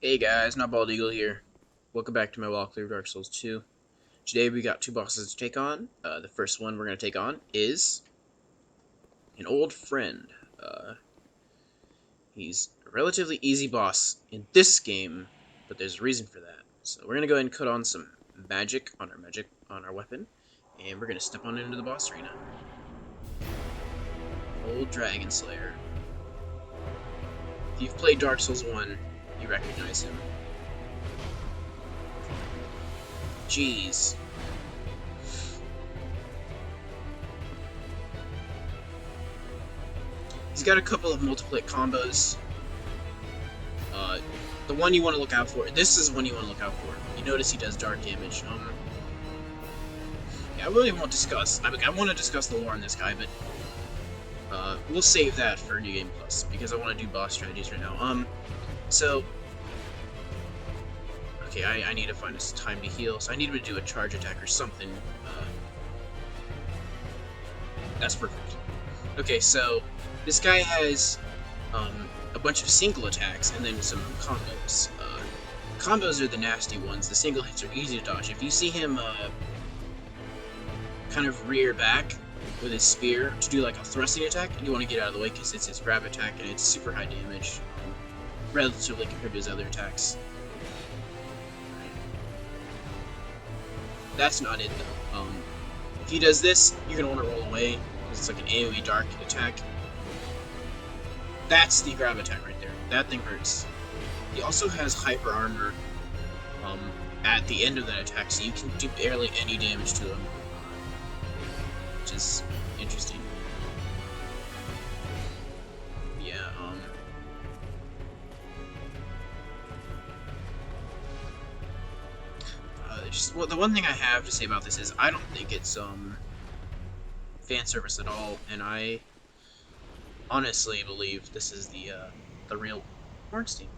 Hey guys, not Bald Eagle here. Welcome back to my walkthrough of Dark Souls 2. Today we got two bosses to take on. The first one we're going to take on is an old friend. He's a relatively easy boss in this game, but there's a reason for that. So we're going to go ahead and cut on some magic on our weapon, and we're going to step on into the boss arena. Old DragonSlayer. If you've played Dark Souls 1, you recognize him. Jeez. He's got a couple of multiple hit combos. The one you want to look out for. This is one you want to look out for. You notice he does dark damage. Yeah, I really won't discuss. I want to discuss the lore on this guy, but we'll save that for New Game Plus because I want to do boss strategies right now. So okay, I need to find a time to heal, so I need him to do a charge attack or something. That's perfect. Okay, so this guy has a bunch of single attacks and then some combos. Combos are the nasty ones. The single hits are easy to dodge. If you see him kind of rear back with his spear to do like a thrusting attack, you want to get out of the way because it's his grab attack and it's super high damage, relatively compared to his other attacks. That's not it though. If he does this, you're gonna want to roll away because it's like an AoE dark attack. That's the grab attack right there. That thing hurts. He also has hyper armor at the end of that attack, so you can do barely any damage to him, which is interesting. Yeah. Well, the one thing I have to say about this is I don't think it's fan service at all, and I honestly believe this is the real Ornstein.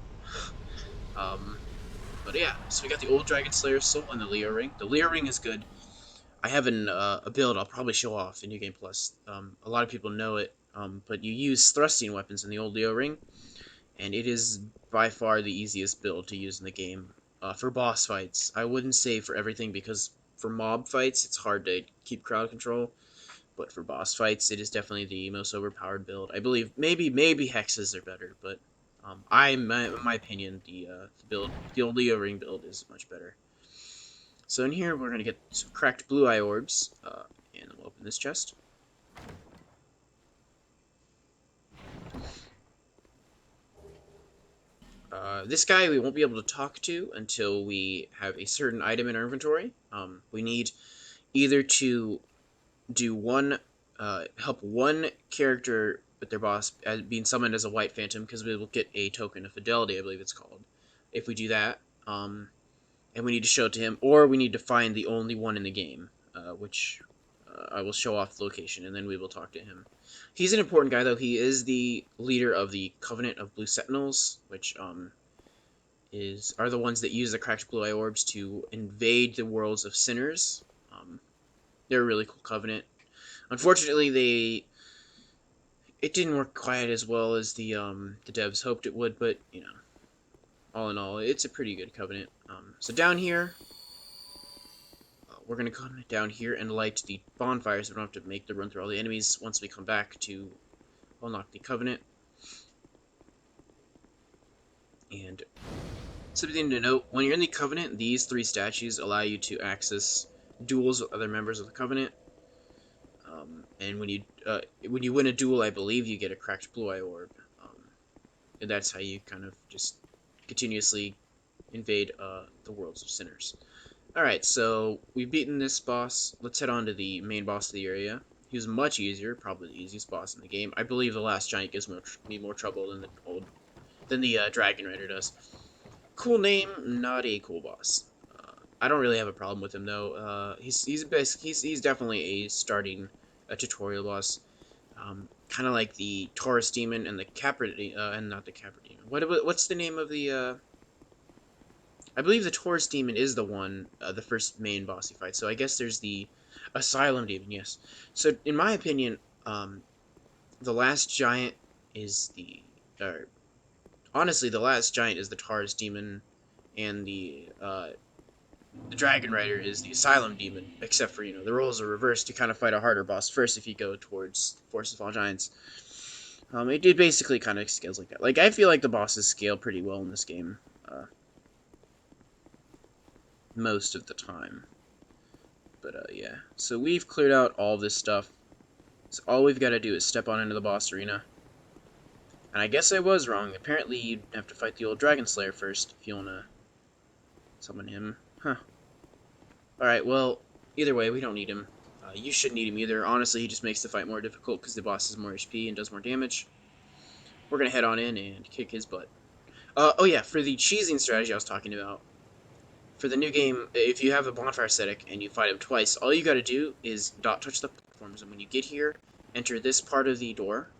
But yeah, so we got the old DragonSlayer soul and the Leo ring. The Leo ring is good. I have a build I'll probably show off in New Game Plus. A lot of people know it, but you use thrusting weapons in the old Leo ring, and it is by far the easiest build to use in the game. For boss fights, I wouldn't say for everything because for mob fights it's hard to keep crowd control. But for boss fights, it is definitely the most overpowered build. I believe maybe hexes are better, but in my opinion, the old Leo ring build is much better. So in here, we're gonna get some cracked blue eye orbs, and we'll open this chest. This guy we won't be able to talk to until we have a certain item in our inventory. We need either to do help one character with their boss as being summoned as a white phantom, because we will get a token of fidelity, I believe it's called, if we do that. And we need to show it to him, or we need to find the only one in the game, which I will show off the location, and then we will talk to him. He's an important guy, though. He is the leader of the Covenant of Blue Sentinels, which are the ones that use the cracked blue eye orbs to invade the worlds of sinners. They're a really cool covenant. Unfortunately, it didn't work quite as well as the devs hoped it would, but you know, all in all, it's a pretty good covenant. So down here, we're gonna come down here and light the bonfire, so we don't have to make the run through all the enemies once we come back to unlock the covenant. And something to note: when you're in the covenant, these three statues allow you to access duels with other members of the covenant. And when you win a duel, I believe you get a cracked blue eye orb, and that's how you kind of just continuously invade the worlds of sinners. Alright, so we've beaten this boss. Let's head on to the main boss of the area. He was much easier, probably the easiest boss in the game. I believe the last giant gives me more trouble than the DragonRider does. Cool name, not a cool boss. I don't really have a problem with him though. He's definitely a starting tutorial boss. Kind of like the Taurus Demon and the and not the Capra Demon. What's the name of the? I believe the Taurus Demon is the one, the first main boss you fight. So I guess there's the Asylum Demon. Yes. So in my opinion, the last giant is the honestly, the last giant is the Taurus demon, and the DragonRider is the Asylum demon. Except for the roles are reversed. You kind of fight a harder boss first if you go towards Force of All Giants. It basically kind of scales like that. Like, I feel like the bosses scale pretty well in this game, most of the time. But yeah, so we've cleared out all this stuff. So all we've got to do is step on into the boss arena. And I guess I was wrong. Apparently, you'd have to fight the old DragonSlayer first if you want to summon him. Huh. Alright, well, either way, we don't need him. You shouldn't need him either. Honestly, he just makes the fight more difficult because the boss has more HP and does more damage. We're going to head on in and kick his butt. Oh yeah, for the cheesing strategy I was talking about, for the new game, if you have a bonfire ascetic and you fight him twice, all you got to do is dot touch the platforms, and when you get here, enter this part of the door,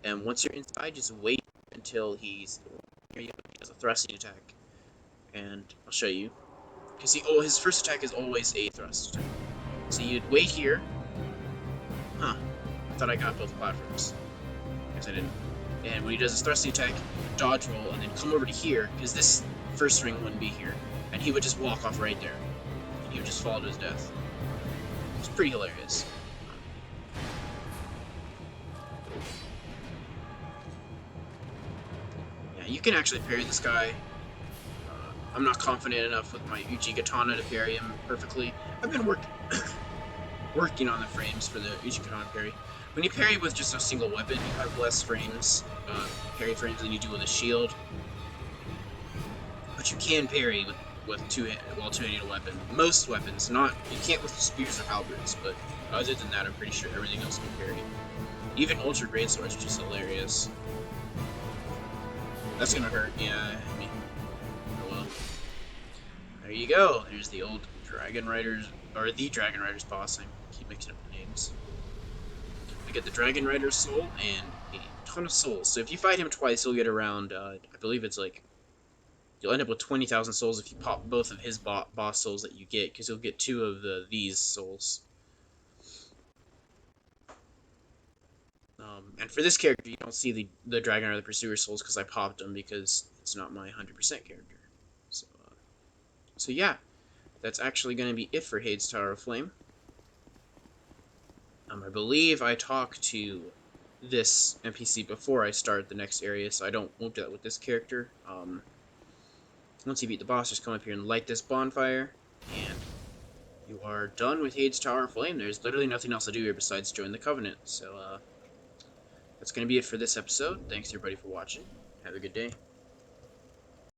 and once you're inside, just wait until he does a thrusting attack, and I'll show you. Because his first attack is always a thrust attack. So you'd wait here. Huh. I thought I got both platforms. Guess I didn't. And when he does his thrusting attack, dodge roll, and then come over to here, because this first ring wouldn't be here. And he would just walk off right there. And he would just fall to his death. It's pretty hilarious. Yeah, you can actually parry this guy. I'm not confident enough with my Uchi Katana to parry him perfectly. I've been working on the frames for the Uchi Katana parry. When you parry with just a single weapon, you have less frames, parry frames, than you do with a shield. But you can parry with two-handed weapon. Most weapons, you can't with spears or halberds, but other than that, I'm pretty sure everything else can parry. Even ultra great swords, which is hilarious. That's gonna hurt, yeah. I mean, oh well. There you go. There's the old DragonRider's, or the DragonRider's boss. I keep mixing up the names. We get the DragonRider's soul and a ton of souls. So if you fight him twice, you'll get around, I believe it's like, you'll end up with 20,000 souls if you pop both of his boss souls that you get, because you'll get two of these souls. And for this character, you don't see the Dragon or the Pursuer souls because I popped them because it's not my 100% character. So yeah, that's actually going to be it for Hades Tower of Flame. I believe I talked to this NPC before I start the next area, so I won't do that with this character. Once you beat the boss, just come up here and light this bonfire, and you are done with Hades Tower of Flame. There's literally nothing else to do here besides join the Covenant. So that's going to be it for this episode. Thanks everybody for watching. Have a good day.